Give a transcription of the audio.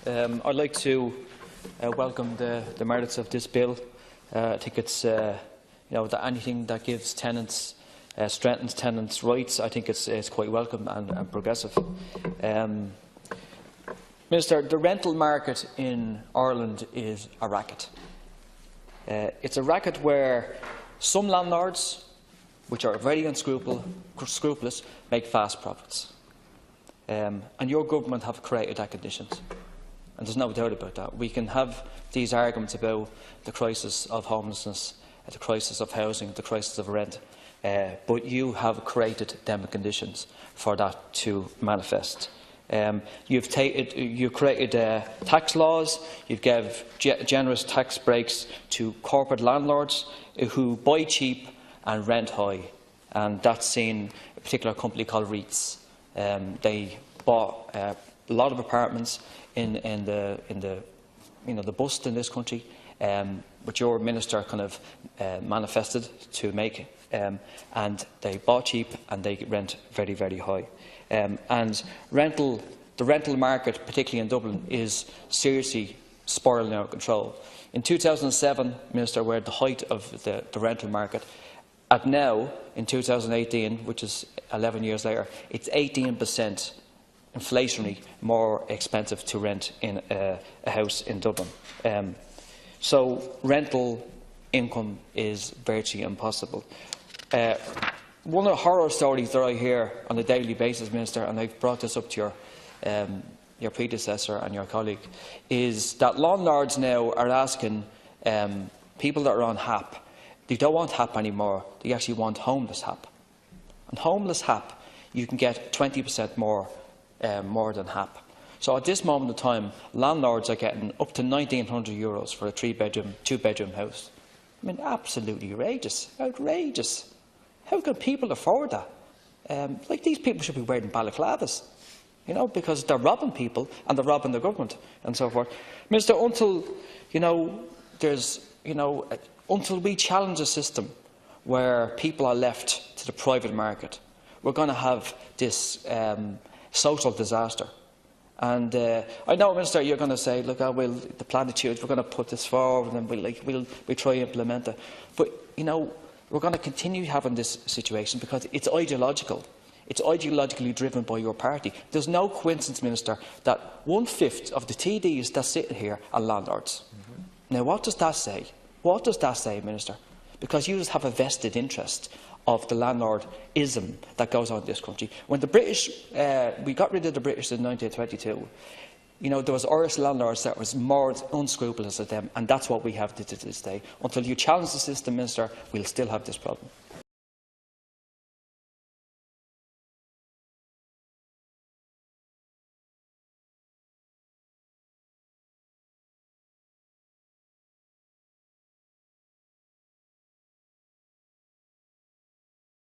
I'd like to welcome the merits of this bill. I think it's that anything that gives tenants, strengthens tenants' rights, I think it's quite welcome and progressive. Minister, the rental market in Ireland is a racket. It's a racket where some landlords, which are very unscrupulous, make fast profits. And your government have created that conditions. And there's no doubt about that. We can have these arguments about the crisis of homelessness, the crisis of housing, the crisis of rent, but you have created them conditions for that to manifest. You've created tax laws, you've given generous tax breaks to corporate landlords who buy cheap and rent high, and that's seen a particular company called REITs. They bought a lot of apartments in the bust in this country, which your minister kind of manifested to make, and they bought cheap and they rent very, very high. And the rental market, particularly in Dublin, is seriously spiralling out of control. In 2007, Minister, we're at the height of the rental market. At now, in 2018, which is 11 years later, it's 18% inflationary more expensive to rent in a house in Dublin. So rental income is virtually impossible. One of the horror stories that I hear on a daily basis, Minister, and I've brought this up to your predecessor and your colleague, is that landlords now are asking people that are on HAP. They don't want HAP anymore, they actually want homeless HAP. And homeless HAP, you can get 20% more than HAP. So at this moment in time, landlords are getting up to €1,900 for a 3-bedroom, 2-bedroom house. I mean, absolutely outrageous. How can people afford that? Like, these people should be wearing balaclavas, because they're robbing people and they're robbing the government and so forth. Minister, until until we challenge a system where people are left to the private market, we're going to have this social disaster. And I know, Minister, you're going to say, look, the platitudes, we're going to put this forward and we'll try to implement it. But, we're going to continue having this situation because it's ideological. It's ideologically driven by your party. There's no coincidence, Minister, that 1/5 of the TDs that sit here are landlords. Now, what does that say? What does that say, Minister? Because you just have a vested interest of the landlordism that goes on in this country. When the British, we got rid of the British in 1922, there was Irish landlords that was more unscrupulous than them, and that's what we have to this day. Until you challenge the system, Minister, we'll still have this problem.